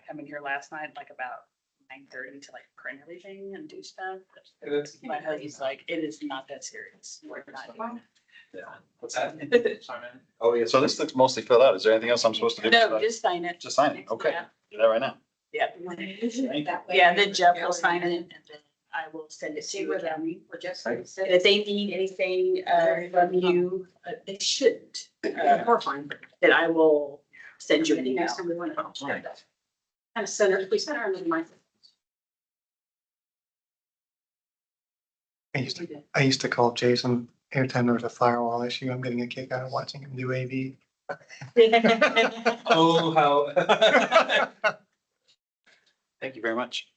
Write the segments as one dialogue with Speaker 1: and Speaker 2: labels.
Speaker 1: come in here last night, like about 9:30 to like print everything and do stuff.
Speaker 2: It's-
Speaker 1: My husband's like, it is not that serious. We're not doing
Speaker 2: Yeah. What's that?
Speaker 3: Oh, yeah. So this looks mostly filled out. Is there anything else I'm supposed to do?
Speaker 1: it. No, just sign it.
Speaker 3: Just sign it. Okay.
Speaker 1: Yeah.
Speaker 3: Do that right now.
Speaker 1: Yeah. Yeah, then Jeff will sign it and then I will send it to you. Academy. And if they need anything from you, they shouldn't.
Speaker 4: We're fine.
Speaker 1: Then I will send you an email.
Speaker 4: Next time we want to.
Speaker 3: Right.
Speaker 4: Kind of center, we center under my.
Speaker 5: I used to call Jason every time there was a firewall issue. I'm getting a kick out of watching him do AV.
Speaker 2: Oh, how.
Speaker 3: Thank you very much.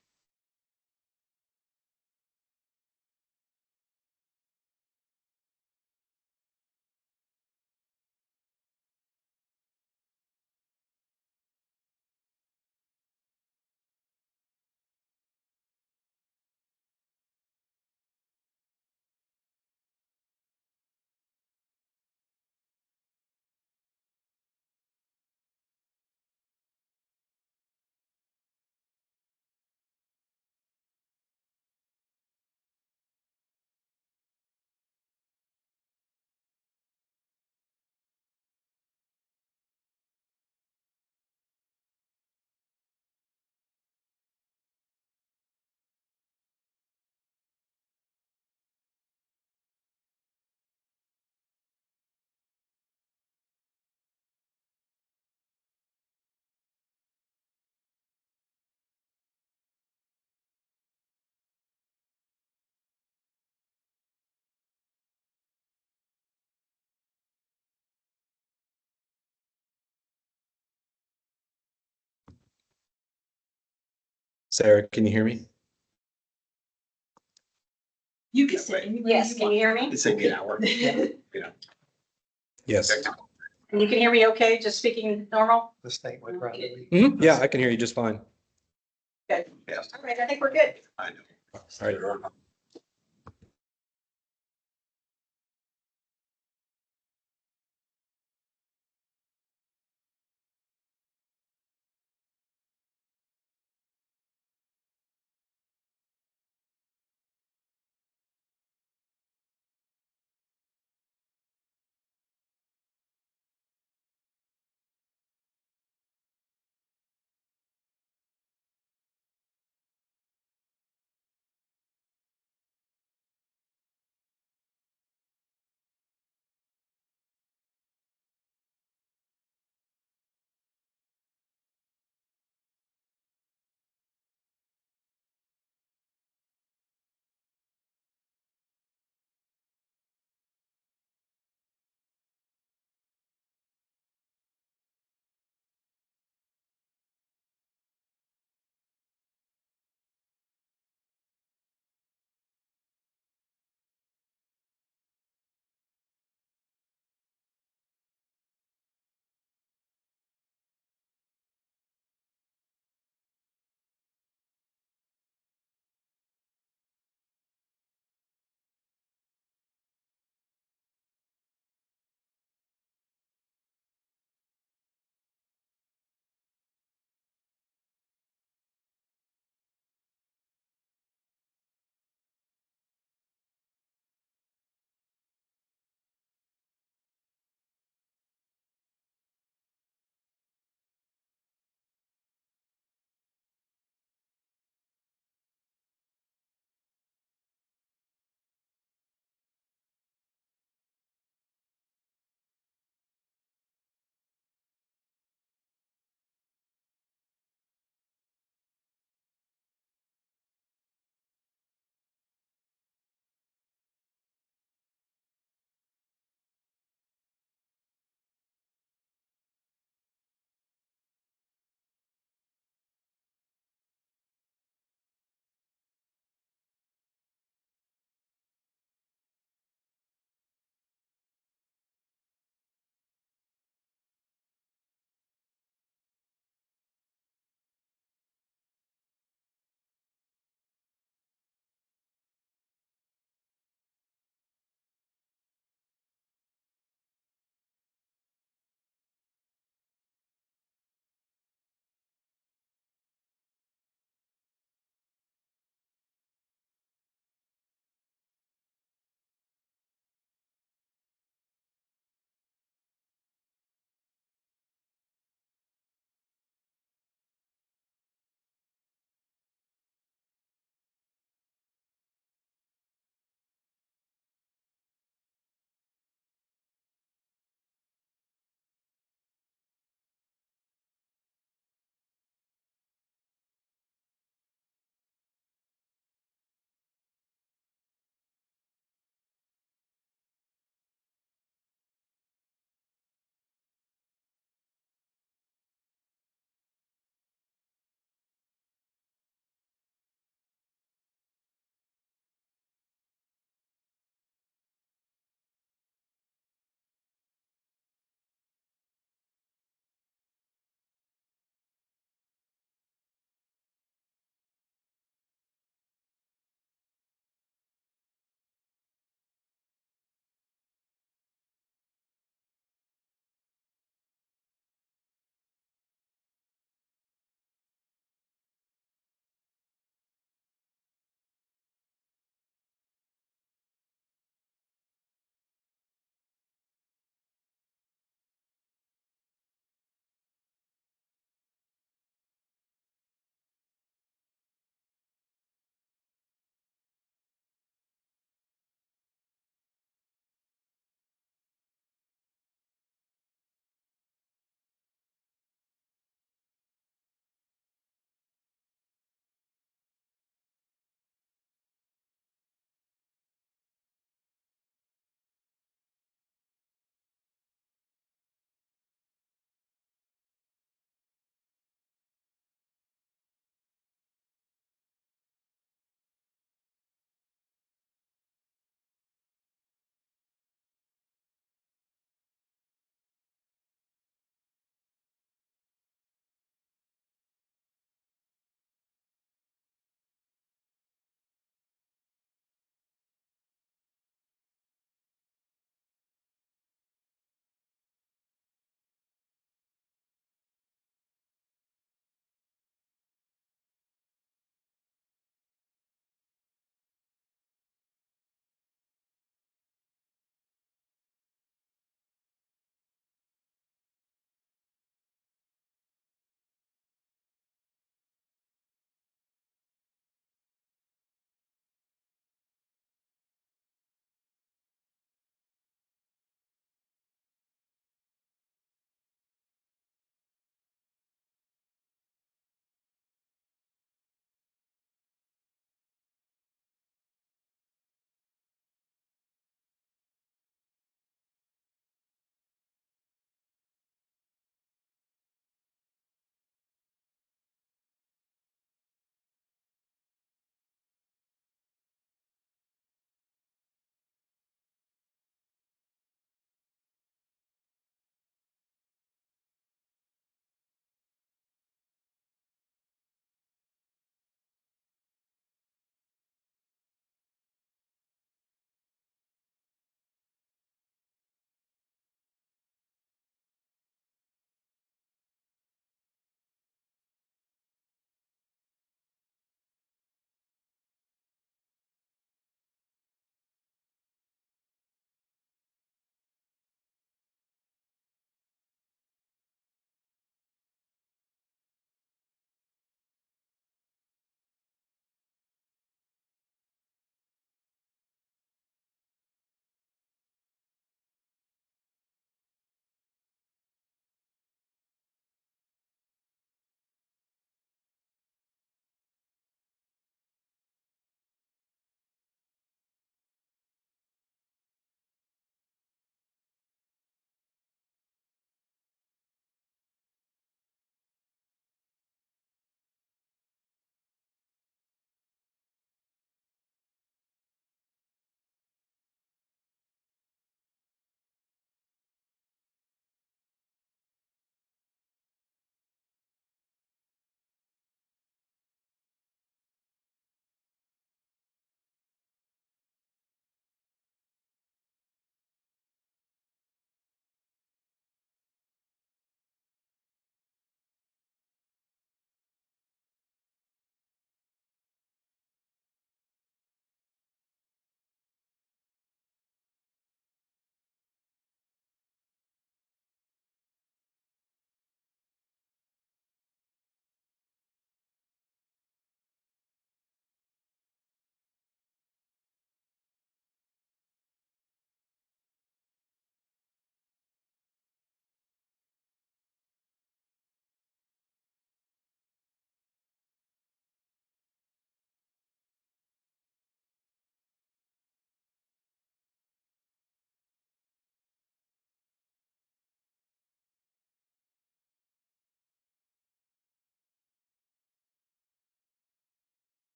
Speaker 6: Sarah, can you hear me?
Speaker 1: You can sit anywhere.
Speaker 4: Yes, can you hear me?
Speaker 3: It's a good hour.
Speaker 6: Yes.
Speaker 4: And you can hear me okay, just speaking normal?
Speaker 5: The state would rather. we-
Speaker 6: Yeah, I can hear you just fine.
Speaker 4: Good.
Speaker 3: Yes.
Speaker 4: All right, I think we're good.
Speaker 3: I know.
Speaker 6: All right.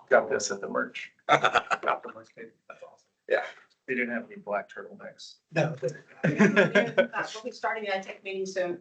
Speaker 3: Got this at the merch.
Speaker 2: Got the merch tape. That's awesome.
Speaker 3: Yeah.
Speaker 2: They didn't have any black turtlenecks.
Speaker 5: No.
Speaker 4: We'll be starting the ITEC meeting soon.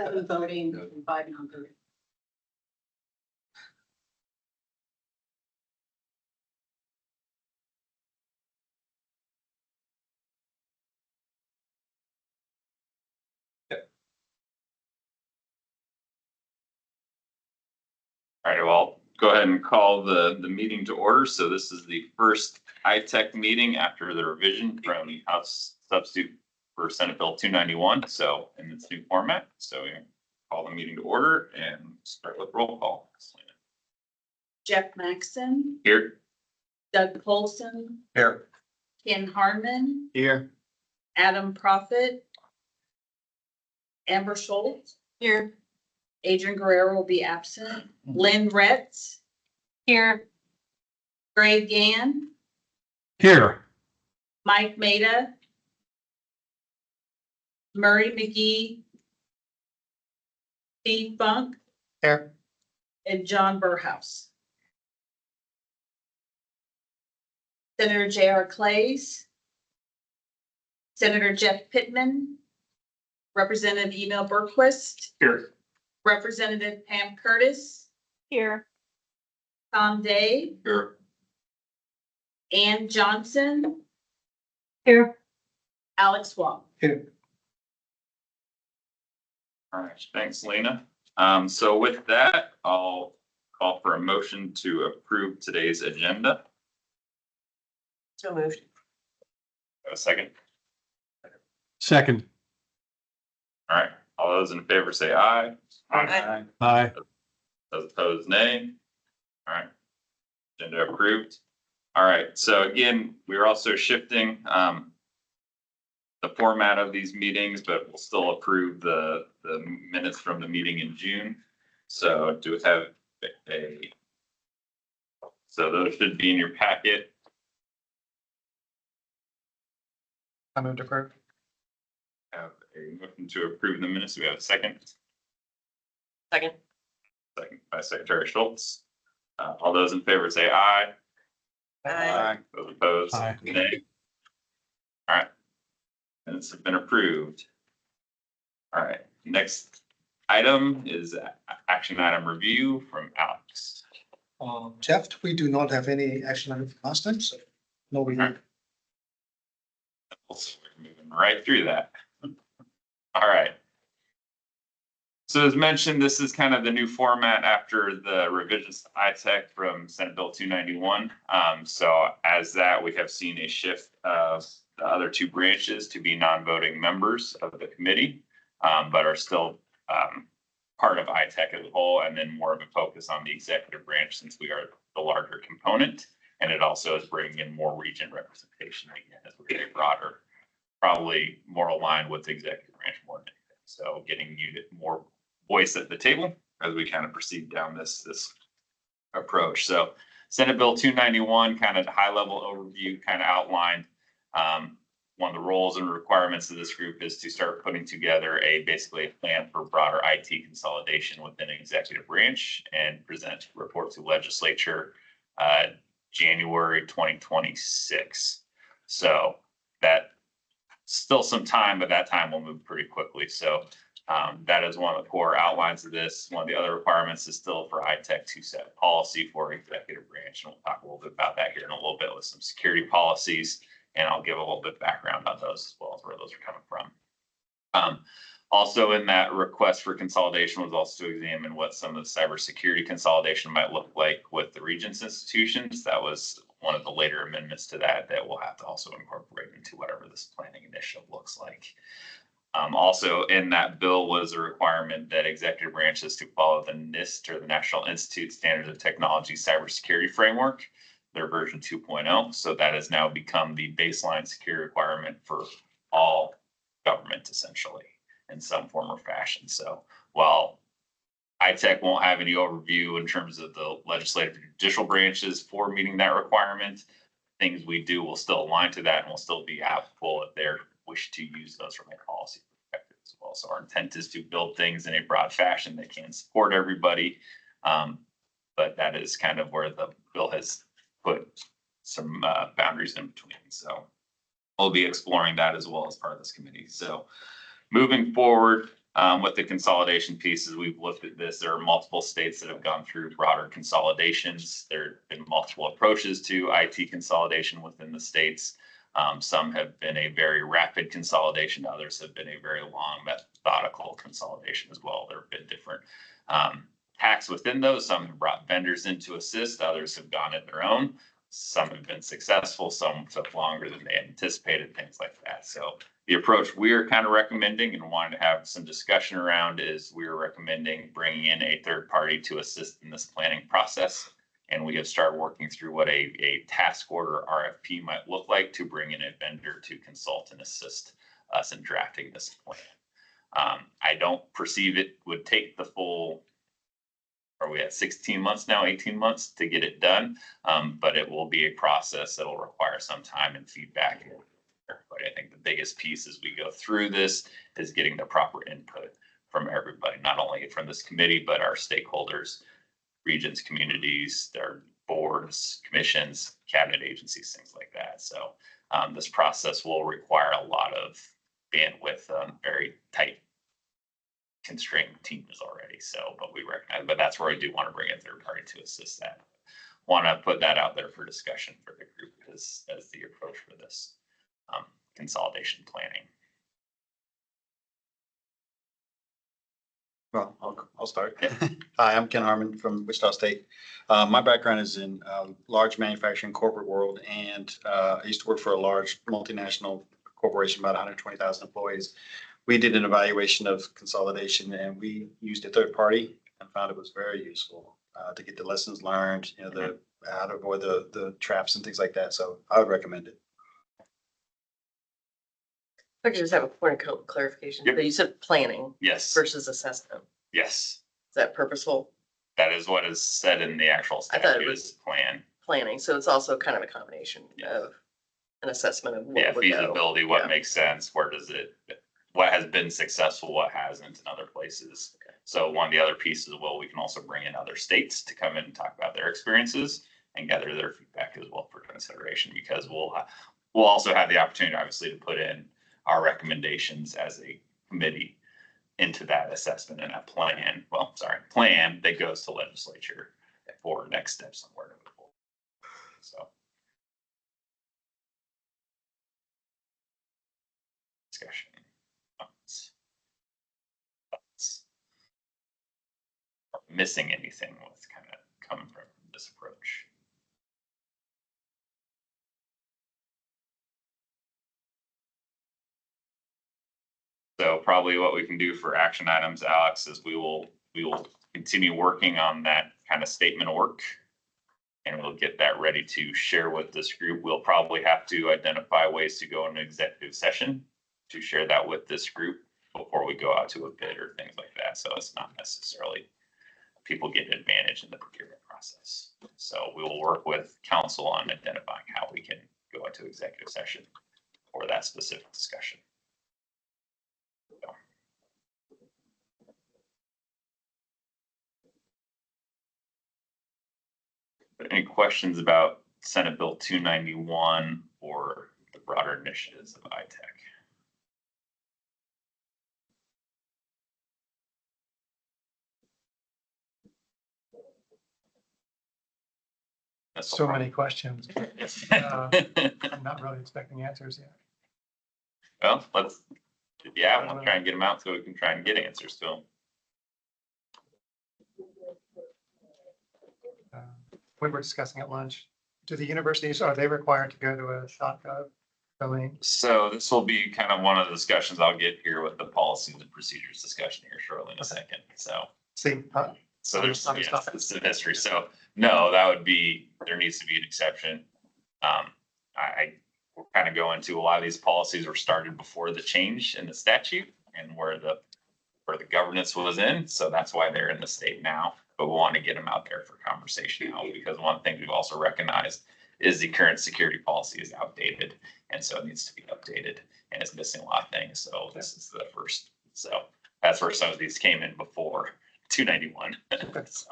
Speaker 4: Seven voting and five non-voting.
Speaker 7: All right, well, go ahead and call the meeting to order. So this is the first ITEC meeting after the revision from House Substitute for Senate Bill 291. So in its new format, so we call the meeting to order and start with roll call.
Speaker 1: Jeff Maxon,
Speaker 7: Here.
Speaker 1: Doug Colson,
Speaker 3: Here.
Speaker 1: Ken Harmon,
Speaker 3: Here.
Speaker 1: Adam Prophet, Amber Schultz. Here. Adrian Guerrero will be absent. Lynn Retz. Here. Greg Gann,
Speaker 6: Here.
Speaker 1: Mike Maida, Murray McGee, Steve Funk,
Speaker 5: Here.
Speaker 1: and John Burhouse. Senator J.R. Clays, Senator Jeff Pittman, Representative Emil Berquist,
Speaker 2: Here.
Speaker 1: Representative Pam Curtis. Here. Tom Day,
Speaker 3: Here.
Speaker 1: Ann Johnson. Here. Alex Wong.
Speaker 5: Here.
Speaker 7: All right, thanks, Lena. So with that, I'll call for a motion to approve today's agenda.
Speaker 4: So moved.
Speaker 7: Have a second.
Speaker 6: Second.
Speaker 7: All right, all those in favor say aye.
Speaker 2: Aye.
Speaker 6: Aye.
Speaker 7: Those opposed, nay. All right. Agenda approved. All right, so again, we're also shifting the format of these meetings, but we'll still approve the minutes from the meeting in June. So do we have so those should be in your packet.
Speaker 5: I moved to approve.
Speaker 7: Have a motion to approve the minutes. Do we have a second?
Speaker 4: Second.
Speaker 7: Second by Secretary Schultz. All those in favor say aye.
Speaker 3: Aye.
Speaker 7: Those opposed,
Speaker 6: Aye.
Speaker 7: nay. All right. Minutes have been approved. All right, next item is action item review from Alex.
Speaker 8: Jeff, we do not have any action item from last time, so no, we
Speaker 7: Alright. So we're moving right through that. All right. So as mentioned, this is kind of the new format after the revisions to ITEC from Senate Bill 291. So as that, we have seen a shift of the other two branches to be non-voting members of the committee, but are still part of ITEC as a whole, and then more of a focus on the executive branch since we are the larger component. And it also is bringing in more region representation again as we're getting broader, probably more aligned with the executive branch more than anything. So getting you more voice at the table as we kind of proceed down this approach. So Senate Bill 291, kind of the high level overview, kind of outlined one of the roles and requirements of this group is to start putting together basically a plan for broader IT consolidation within the executive branch and present report to legislature January 2026. So that still some time, but that time will move pretty quickly. So that is one of the core outlines of this. One of the other requirements is still for ITEC to set policy for executive branch. And we'll talk a little bit about that here in a little bit with some security policies. And I'll give a little bit of background on those as well as where those are coming from. Also in that request for consolidation was also to examine what some of the cybersecurity consolidation might look like with the Regents institutions. That was one of the later amendments to that we'll have to also incorporate into whatever this planning initiative looks like. Also in that bill was a requirement that executive branches to follow the NIST, or the National Institute Standards of Technology Cybersecurity Framework, their version 2.0. So that has now become the baseline security requirement for all government, essentially, in some form or fashion. So while ITEC won't have any overview in terms of the legislative and judicial branches for meeting that requirement, things we do will still align to that and will still be applicable if they're wish to use those from a policy perspective as well. So our intent is to build things in a broad fashion that can support everybody. But that is kind of where the bill has put some boundaries in between. So we'll be exploring that as well as part of this committee. So moving forward with the consolidation pieces, we've looked at this. There are multiple states that have gone through broader consolidations. There have been multiple approaches to IT consolidation within the states. Some have been a very rapid consolidation. Others have been a very long methodical consolidation as well. There have been different hacks within those. Some have brought vendors in to assist. Others have gone it their own. Some have been successful. Some took longer than they anticipated, things like that. So the approach we're kind of recommending and wanting to have some discussion around is we're recommending bringing in a third party to assist in this planning process. And we have started working through what a task order RFP might look like to bring in a vendor to consult and assist us in drafting this plan. I don't perceive it would take the full, are we at 16 months now, 18 months to get it done? But it will be a process that will require some time and feedback. But I think the biggest piece as we go through this is getting the proper input from everybody, not only from this committee, but our stakeholders, regions, communities, their boards, commissions, cabinet agencies, things like that. So this process will require a lot of bandwidth, very tight constrained teams already. So, but we recognize, but that's where I do want to bring in third party to assist that. Want to put that out there for discussion for the group as the approach for this consolidation planning.
Speaker 3: Well, I'll start. Hi, I'm Ken Harmon from Wichita State. My background is in large manufacturing corporate world, and I used to work for a large multinational corporation, about 120,000 employees. We did an evaluation of consolidation, and we used a third party and found it was very useful to get the lessons learned, you know, how to avoid the traps and things like that. So I would recommend it.
Speaker 9: I just have a point of clarification.
Speaker 7: Yep.
Speaker 9: So you said planning
Speaker 7: Yes.
Speaker 9: versus assessment.
Speaker 7: Yes.
Speaker 9: Is that purposeful?
Speaker 7: That is what is said in the actual
Speaker 9: I thought it
Speaker 7: statute
Speaker 9: was-
Speaker 7: is plan.
Speaker 9: Planning, so it's also kind of a combination
Speaker 7: Yeah.
Speaker 9: of an assessment of
Speaker 7: Yeah,
Speaker 9: what would go.
Speaker 7: feasibility, what
Speaker 9: Yeah.
Speaker 7: makes sense, where does it, what has been successful, what hasn't in other places.
Speaker 9: Okay.
Speaker 7: So one of the other pieces, well, we can also bring in other states to come in and talk about their experiences and gather their feedback as well for consideration, because we'll also have the opportunity, obviously, to put in our recommendations as a committee into that assessment and a plan, plan that goes to legislature for next steps on where to move forward. So. Discussion. Thoughts? Missing anything with kind of coming from this approach? So probably what we can do for action items, Alex, is we will continue working on that kind of statement of work. And we'll get that ready to share with this group. We'll probably have to identify ways to go into executive session to share that with this group before we go out to a bid or things like that. So it's not necessarily people get an advantage in the procurement process. So we will work with council on identifying how we can go into executive session for that specific discussion. So. Any questions about Senate Bill 291 or the broader initiatives of ITEC?
Speaker 5: So many questions. I'm not really expecting answers yet.
Speaker 7: Well, we'll try and get them out so we can try and get answers to them.
Speaker 5: We were discussing at lunch, do the universities, are they required to go to a .gov domain.
Speaker 7: So this will be kind of one of the discussions I'll get here with the policies and procedures discussion here shortly in a second. So,
Speaker 5: Same,
Speaker 7: so there's
Speaker 5: Other
Speaker 7: yeah,
Speaker 5: stuff.
Speaker 7: it's the history. So no, that would be, there needs to be an exception. We're kind of going to a lot of these policies were started before the change in the statute and where the governance was in. So that's why they're in the state now. But we want to get them out there for conversation now, because one thing we've also recognized is the current security policy is outdated. And so it needs to be updated and it's missing a lot of things. So this is the first. So that's where some of these came in before 291. So.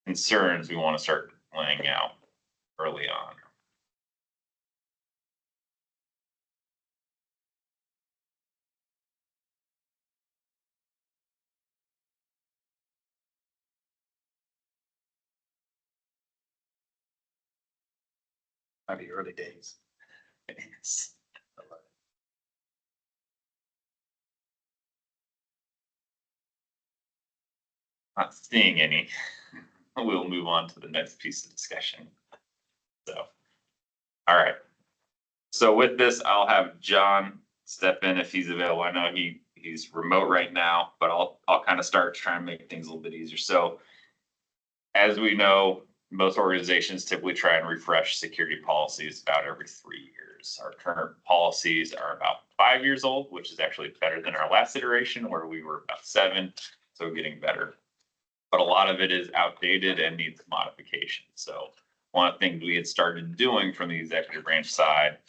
Speaker 7: Concerns we want to start laying out early on.
Speaker 3: Might be early days.
Speaker 7: Not seeing any. We'll move on to the next piece of discussion. So, all right. So with this, I'll have John step in if he's available. I know he's remote right now, but I'll kind of start trying to make things a little bit easier. So as we know, most organizations typically try and refresh security policies about every 3 years. Our current policies are about 5 years old, which is actually better than our last iteration where we were about 7. So getting better. But a lot of it is outdated and needs modification. So one of the things we had started doing from the executive branch side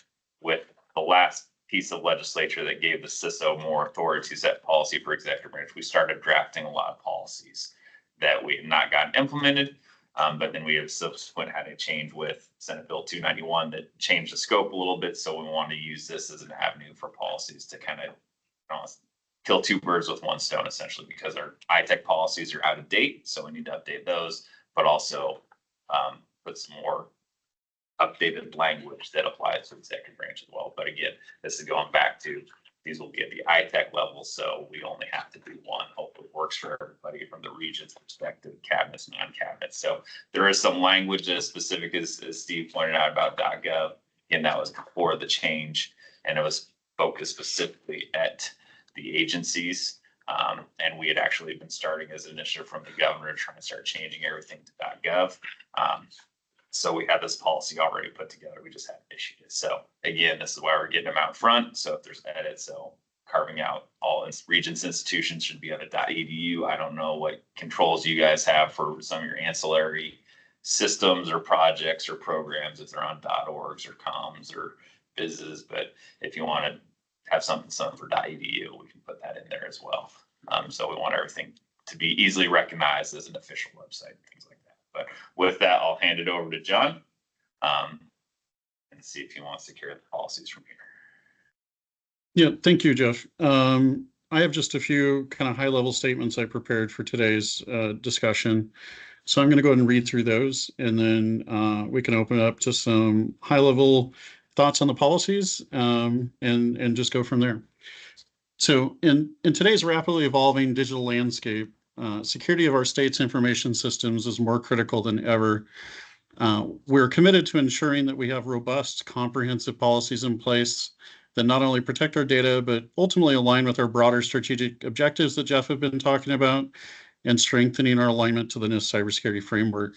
Speaker 7: with the last piece of legislature that gave the CISO more authority to set policy for executive branch, we started drafting a lot of policies that we had not gotten implemented. But then we have subsequent had a change with Senate Bill 291 that changed the scope a little bit. So we want to use this as an avenue for policies to kind of kill 2 birds with 1 stone, essentially, because our ITEC policies are out of date. So we need to update those, but also put some more updated language that applies to executive branch as well. But again, this is going back to, these will get the ITEC level. So we only have to do 1. Hopefully it works for everybody from the region's perspective, cabinets, non-cabinets. So there is some language that is specific, as Steve pointed out, about .gov. And that was before the change. And it was focused specifically at the agencies. And we had actually been starting as an initiative from the governor to try and start changing everything to .gov. So we had this policy already put together. We just hadn't issued it. So again, this is why we're getting them out front. So if there's edits, so carving out all Regents institutions should be on a .edu. I don't know what controls you guys have for some of your ancillary systems or projects or programs, if they're on .orgs or coms or business. But if you want to have something for .edu, we can put that in there as well. So we want everything to be easily recognized as an official website and things like that. But with that, I'll hand it over to John and see if he wants to carry the policies from here.
Speaker 6: Yeah, thank you, Jeff. I have just a few kind of high-level statements I prepared for today's discussion. So I'm going to go ahead and read through those, and then we can open it up to some high-level thoughts on the policies and just go from there. So in today's rapidly evolving digital landscape, security of our state's information systems is more critical than ever. We're committed to ensuring that we have robust, comprehensive policies in place that not only protect our data, but ultimately align with our broader strategic objectives that Jeff have been talking about and strengthening our alignment to the NIST cybersecurity framework.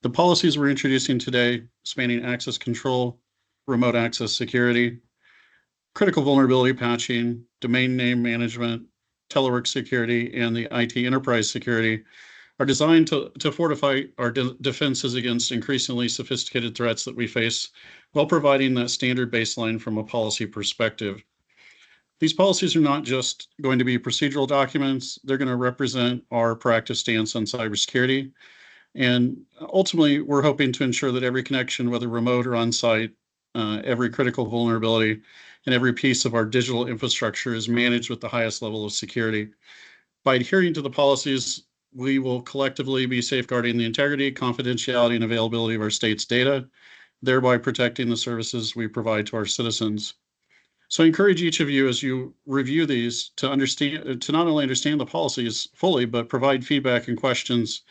Speaker 6: The policies we're introducing today, spanning access control, remote access security, critical vulnerability patching, domain name management, telework security, and the IT enterprise security, are designed to fortify our defenses against increasingly sophisticated threats that we face while providing that standard baseline from a policy perspective. These policies are not just going to be procedural documents, they're going to represent our proactive stance on cybersecurity. And ultimately, we're hoping to ensure that every connection, whether remote or on-site, every critical vulnerability, and every piece of our digital infrastructure is managed with the highest level of security. By adhering to the policies, we will collectively be safeguarding the integrity, confidentiality, and availability of our state's data, thereby protecting the services we provide to our citizens. So I encourage each of you as you review these to understand, to not only understand the policies fully, but provide feedback and questions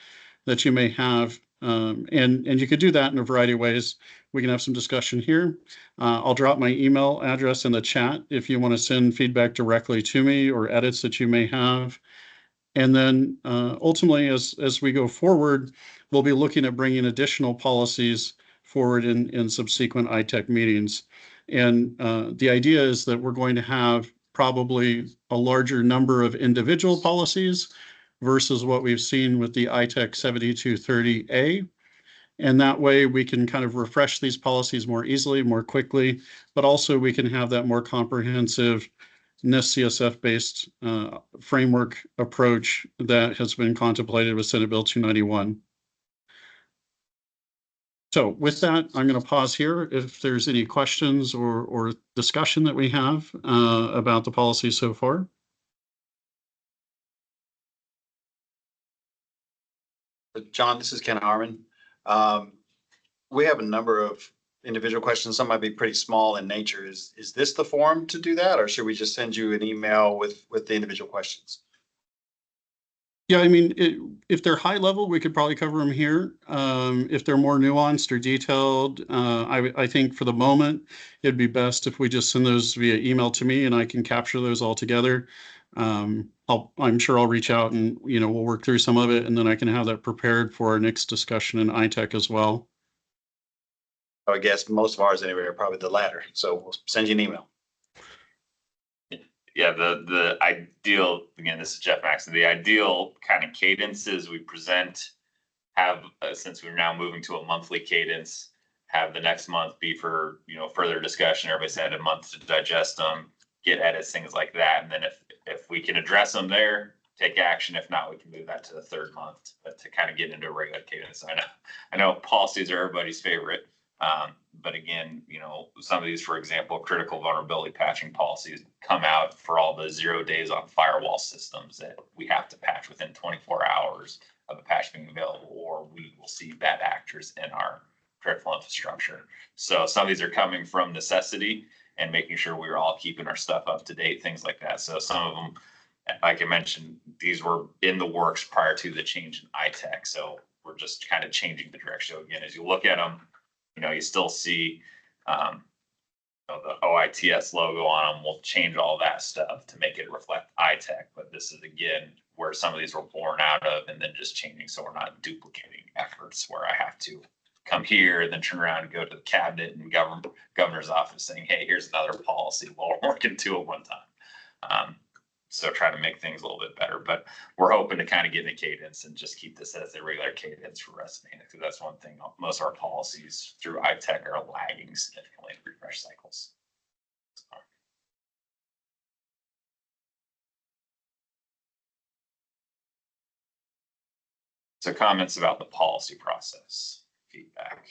Speaker 6: that you may have. And you could do that in a variety of ways. We can have some discussion here. I'll drop my email address in the chat if you want to send feedback directly to me or edits that you may have. And then ultimately, as we go forward, we'll be looking at bringing additional policies forward in subsequent ITEC meetings. And the idea is that we're going to have probably a larger number of individual policies versus what we've seen with the ITEC 7230A. And that way we can kind of refresh these policies more easily, more quickly, but also we can have that more comprehensive NIST CSF-based framework approach that has been contemplated with Senate Bill 291. So with that, I'm going to pause here. If there's any questions or discussion that we have about the policy so far.
Speaker 3: John, this is Ken Harmon. We have a number of individual questions. Some might be pretty small in nature. Is this the forum to do that, or should we just send you an email with the individual questions?
Speaker 6: Yeah, I mean, if they're high level, we could probably cover them here. If they're more nuanced or detailed, I think for the moment, it'd be best if we just send those via email to me and I can capture those all together. I'm sure I'll reach out and, we'll work through some of it and then I can have that prepared for our next discussion in ITEC as well.
Speaker 3: I guess most of ours anyway are probably the latter. So we'll send you an email.
Speaker 7: Yeah, the ideal, again, this is Jeff Maxson, the ideal kind of cadence is we present, have, since we're now moving to a monthly cadence, have the next month be for, further discussion. Everybody's had a month to digest them, get edits, things like that. And then if we can address them there, take action. If not, we can move that to the third month, but to kind of get into a regular cadence. I know policies are everybody's favorite. But again, some of these, for example, critical vulnerability patching policies come out for all the 0 days on firewall systems that we have to patch within 24 hours of a patch being available, or we will see bad actors in our critical infrastructure. So some of these are coming from necessity and making sure we're all keeping our stuff up to date, things like that. So some of them, like I mentioned, these were in the works prior to the change in ITEC. So we're just kind of changing the direction. So again, as you look at them, you still see the OITS logo on them. We'll change all that stuff to make it reflect ITEC. But this is, again, where some of these were born out of and then just changing so we're not duplicating efforts where I have to come here and then turn around and go to the cabinet and governor's office saying, hey, here's another policy while we're working two at one time. So try to make things a little bit better, but we're hoping to kind of get in a cadence and just keep this as a regular cadence for us. Because that's one thing, most of our policies through ITEC are lagging significantly in refresh cycles. So comments about the policy process, feedback.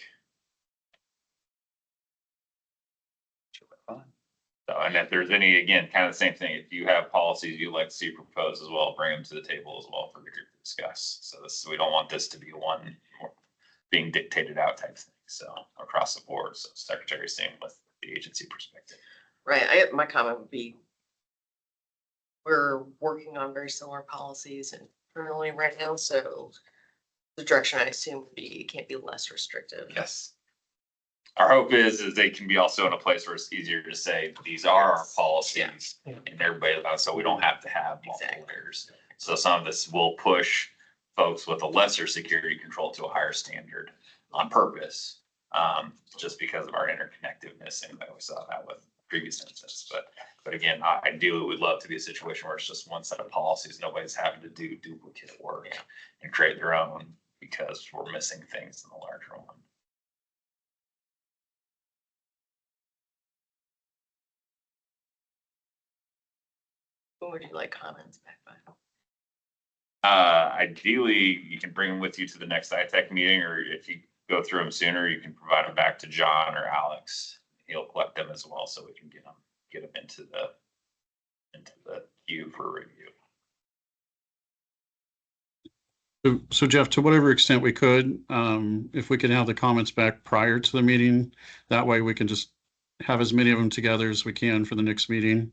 Speaker 7: So, and if there's any, again, kind of the same thing, if you have policies you'd like to see proposed as well, bring them to the table as well for the group to discuss. So we don't want this to be one being dictated out type thing. So across the board, so Secretary, same with the agency perspective.
Speaker 9: Right. My comment would be, we're working on very similar policies internally right now. So the direction I assume would be, it can't be less restrictive.
Speaker 7: Yes. Our hope is they can be also in a place where it's easier to say, these are our policies and everybody, so we don't have to have multiple layers. So some of this will push folks with a lesser security control to a higher standard on purpose, just because of our interconnectedness. And we saw that with previous instances. But again, ideally, we'd love to be a situation where it's just one set of policies. Nobody's having to do duplicate work and create their own because we're missing things in the larger one.
Speaker 9: When would you like comments back by?
Speaker 7: Ideally, you can bring them with you to the next ITEC meeting, or if you go through them sooner, you can provide them back to John or Alex. He'll collect them as well, so we can get them into the queue for review.
Speaker 6: So Jeff, to whatever extent we could, if we could have the comments back prior to the meeting, that way we can just have as many of them together as we can for the next meeting.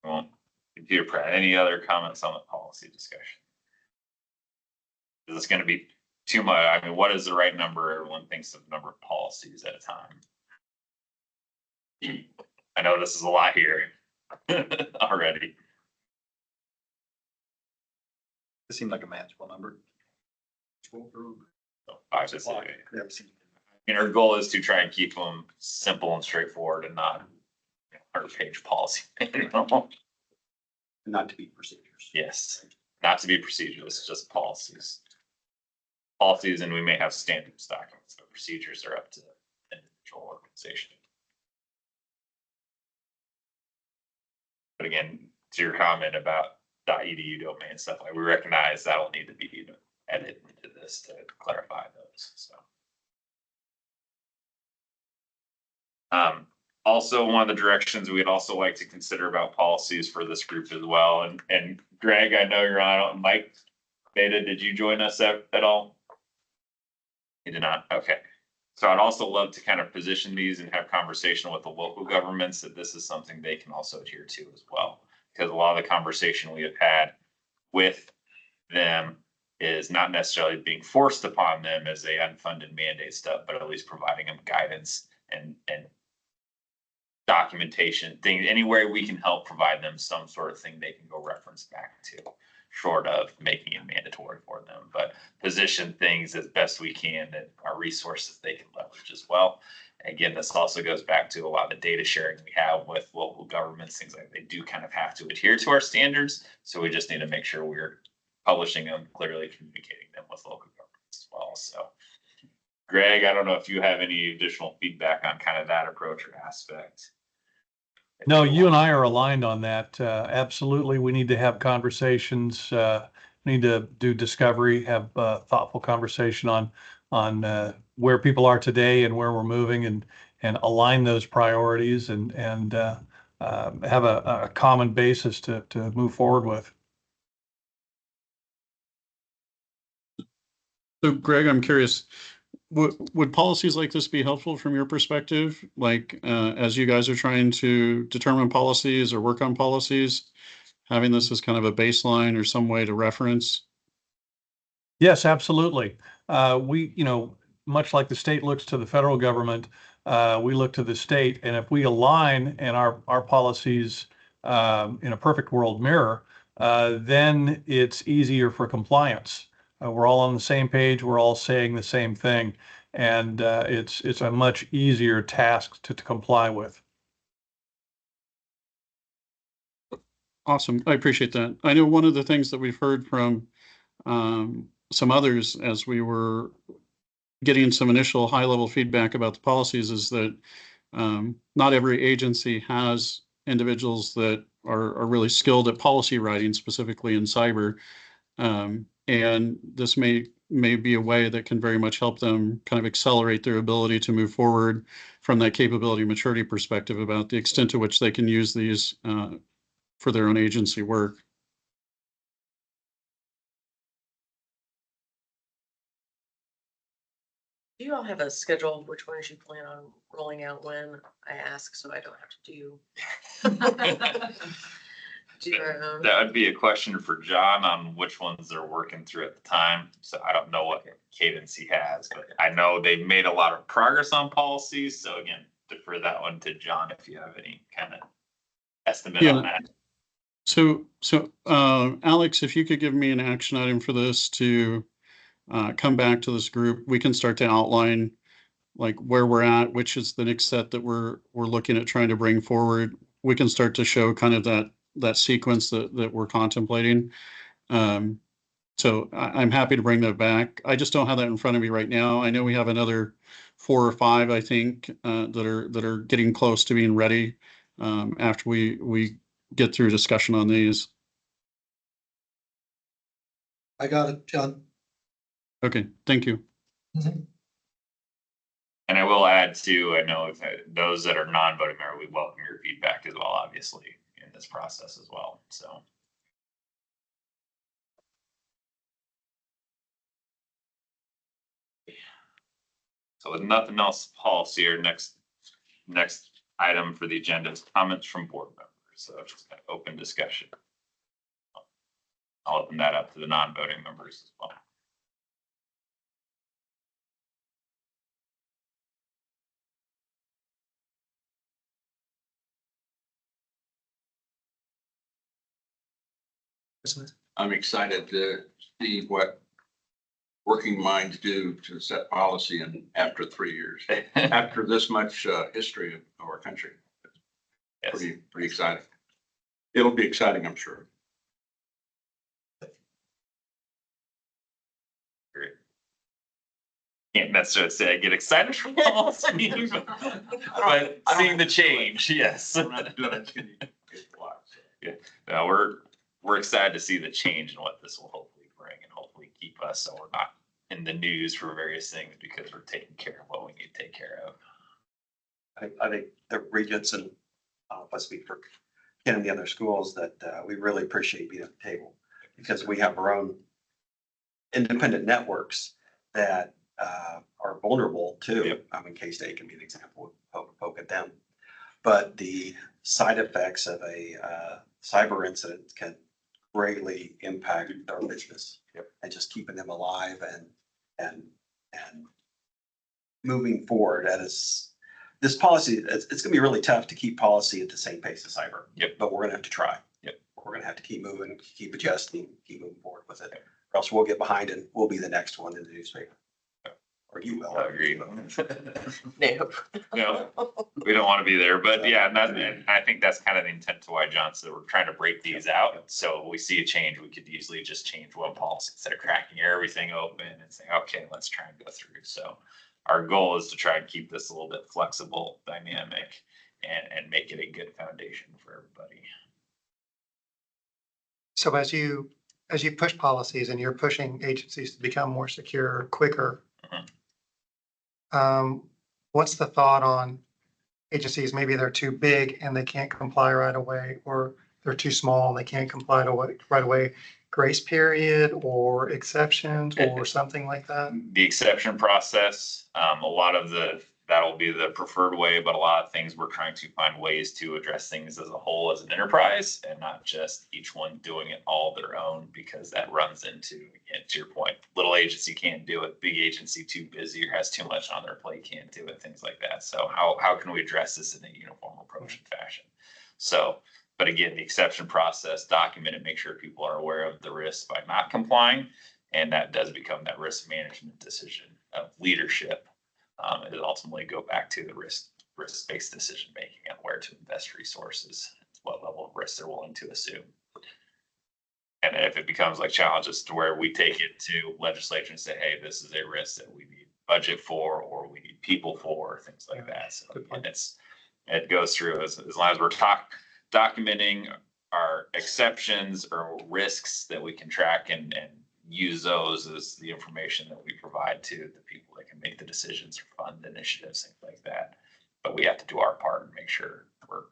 Speaker 7: Well, computer Pratt, any other comments on the policy discussion? Is this gonna be too much? I mean, what is the right number? Everyone thinks of number of policies at a time. I know this is a lot here already.
Speaker 3: It seemed like a manageable number.
Speaker 7: So 5 to 6.
Speaker 3: Yeah.
Speaker 7: And our goal is to try and keep them simple and straightforward and not 100-page policy.
Speaker 3: Not to be procedures.
Speaker 7: Yes, not to be procedures, just policies. Policies, and we may have standards documents, but procedures are up to the individual organization. But again, to your comment about .edu domain stuff, like we recognize that'll need to be edited into this to clarify those, so. Also, one of the directions we'd also like to consider about policies for this group as well, and Greg, I know you're on, Mike Beta, did you join us at all? You did not, okay. So I'd also love to kind of position these and have conversation with the local governments that this is something they can also adhere to as well. Because a lot of the conversation we have had with them is not necessarily being forced upon them as a unfunded mandate stuff, but at least providing them guidance and documentation, things, anywhere we can help provide them some sort of thing they can go reference back to, short of making it mandatory for them, but position things as best we can that are resources they can leverage as well. Again, this also goes back to a lot of the data sharing we have with local governments, things like they do kind of have to adhere to our standards. So we just need to make sure we're publishing them, clearly communicating them with local governments as well. So Greg, I don't know if you have any additional feedback on kind of that approach or aspect.
Speaker 10: No, you and I are aligned on that. Absolutely. We need to have conversations, need to do discovery, have thoughtful conversation on where people are today and where we're moving, and align those priorities and have a common basis to move forward with.
Speaker 6: So Greg, I'm curious, would policies like this be helpful from your perspective? Like, as you guys are trying to determine policies or work on policies, having this as kind of a baseline or some way to reference?
Speaker 10: Yes, absolutely. We, much like the state looks to the federal government, we look to the state, and if we align and our policies in a perfect world mirror, then it's easier for compliance. We're all on the same page. We're all saying the same thing, and it's a much easier task to comply with.
Speaker 6: Awesome. I appreciate that. I know one of the things that we've heard from some others as we were getting some initial high-level feedback about the policies is that not every agency has individuals that are really skilled at policy writing, specifically in cyber. And this may be a way that can very much help them kind of accelerate their ability to move forward from that capability maturity perspective about the extent to which they can use these for their own agency work.
Speaker 9: Do you all have a schedule of which ones you plan on rolling out when? I ask so I don't have to do. Do your own.
Speaker 7: That would be a question for John on which ones they're working through at the time. So I don't know what cadence he has, but I know they've made a lot of progress on policies. So again, defer that one to John if you have any kind of estimate on that.
Speaker 6: So Alex, if you could give me an action item for this to come back to this group, we can start to outline like where we're at, which is the next set that we're looking at trying to bring forward. We can start to show kind of that sequence that we're contemplating. So I'm happy to bring that back. I just don't have that in front of me right now. I know we have another 4 or 5, I think, that are getting close to being ready after we get through discussion on these.
Speaker 8: I got it, John.
Speaker 6: Okay, thank you.
Speaker 8: Mhm.
Speaker 7: And I will add too, I know if those that are non-voting member, we welcome your feedback as well, obviously, in this process as well, so. So with nothing else, policy here, next item for the agenda is comments from board members. So just kind of open discussion. I'll open that up to the non-voting members as well.
Speaker 11: I'm excited to see what working minds do to set policy in after 3 years, after this much history of our country.
Speaker 7: Yes.
Speaker 11: Pretty exciting. It'll be exciting, I'm sure.
Speaker 7: Great. Can't necessarily say I get excited for policy, but seeing the change, yes.
Speaker 11: I'm not doing it.
Speaker 7: Yeah, no, we're excited to see the change and what this will hopefully bring and hopefully keep us so we're not in the news for various things because we're taking care of what we need to take care of.
Speaker 12: I think the regents and I speak for Ken and the other schools that we really appreciate being at the table because we have our own independent networks that are vulnerable too.
Speaker 7: Yep.
Speaker 12: I mean, K-State can be an example, poke at them. But the side effects of a cyber incident can greatly impact our business.
Speaker 7: Yep.
Speaker 12: And just keeping them alive and moving forward. This policy, it's gonna be really tough to keep policy at the same pace as cyber.
Speaker 7: Yep.
Speaker 12: But we're gonna have to try.
Speaker 7: Yep.
Speaker 12: We're gonna have to keep moving, keep adjusting, keep moving forward with it. Or else we'll get behind and we'll be the next one in the newspaper. Or you will.
Speaker 7: I agree.
Speaker 9: No.
Speaker 7: No, we don't want to be there, but yeah, and I think that's kind of the intent to why John said we're trying to break these out. So if we see a change, we could easily just change one policy instead of cracking everything open and saying, okay, let's try and go through. So our goal is to try and keep this a little bit flexible, dynamic, and make it a good foundation for everybody.
Speaker 5: So as you push policies and you're pushing agencies to become more secure, quicker, what's the thought on agencies? Maybe they're too big and they can't comply right away, or they're too small and they can't comply right away. Grace period or exceptions or something like that?
Speaker 7: The exception process, a lot of that'll be the preferred way, but a lot of things we're trying to find ways to address things as a whole as an enterprise and not just each one doing it all their own, because that runs into, again, to your point, little agency can't do it, big agency too busy or has too much on their plate can't do it, things like that. So how can we address this in a uniform approach and fashion? So, but again, the exception process, document it, make sure people are aware of the risks by not complying. And that does become risk decision of leadership. It ultimately go back to the risk-based decision making and where to invest resources, what level of risk they're willing to assume. And then if it becomes like challenges to where we take it to legislature and say, hey, this is a risk that we need budget for, or we need people for, things like that. So and it goes through as long as we're documenting our exceptions or risks that we can track and use those as the information that we provide to the people that can make the decisions or fund initiatives, things like that. But we have to do our part and make sure we're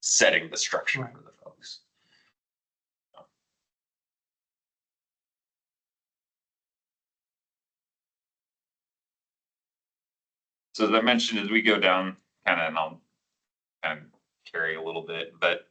Speaker 7: setting the structure for the folks. So as I mentioned, as we go down kind of, and I'll kind of carry a little bit, but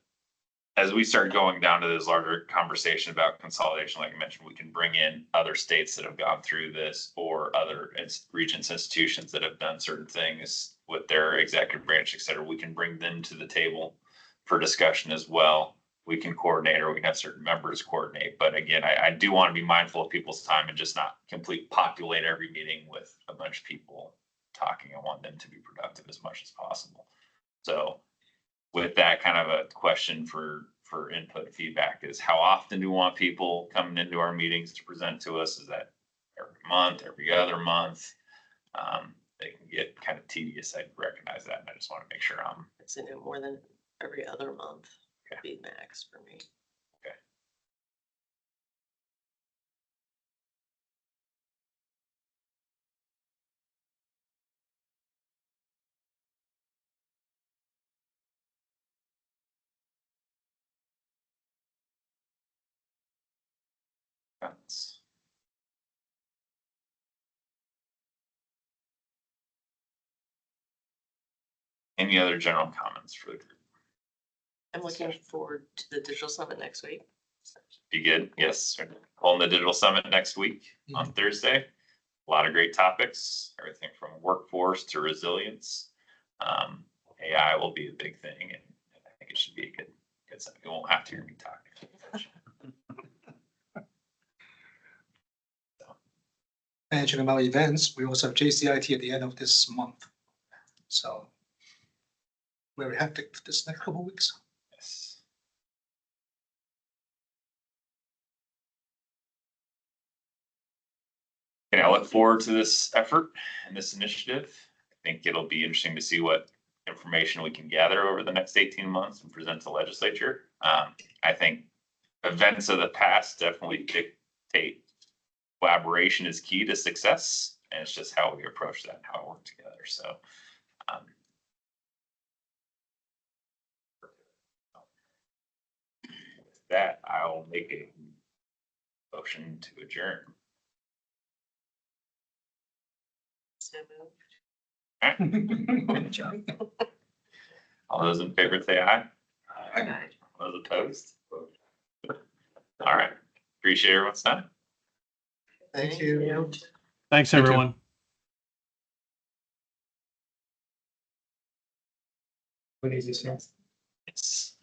Speaker 7: as we start going down to this larger conversation about consolidation, like I mentioned, we can bring in other states that have gone through this or other regions, institutions that have done certain things with their executive branch, et cetera. We can bring them to the table for discussion as well. We can coordinate, or we can have certain members coordinate. But again, I do want to be mindful of people's time and just not populate every meeting with a bunch of people talking. I want them to be productive as much as possible. So with that, kind of a question for input and feedback is, how often do we want people coming into our meetings to present to us? Is that every month, every other month? They can get kind of tedious. I recognize that, and I just want to make sure
Speaker 9: It's in it more than every other month. Would be max for me.
Speaker 7: Any other general comments for the group?
Speaker 9: I'm looking forward to the digital summit next week.
Speaker 7: Be good. Yes, we're holding the digital summit next week on Thursday. A lot of great topics, everything from workforce to resilience. AI will be a big thing, and I think it should be a good summit. You won't have to hear me talk.
Speaker 8: Mention about events, we also have JCIT at the end of this month. So very hectic this next couple of weeks.
Speaker 7: Yes. And I look forward to this effort and this initiative. I think it'll be interesting to see what information we can gather over the next 18 months and present to legislature. I think events of the past definitely dictate collaboration is key to success, and it's just how we approach that and how we work together. So with that, I'll make a motion to adjourn.
Speaker 9: So moved.
Speaker 7: Good job. All those in favor say aye.
Speaker 9: Aye.
Speaker 7: All those opposed? All right. Appreciate everyone's time.
Speaker 8: Thank you.
Speaker 10: Thanks,
Speaker 6: You too.
Speaker 10: everyone.
Speaker 5: What is this?
Speaker 7: It's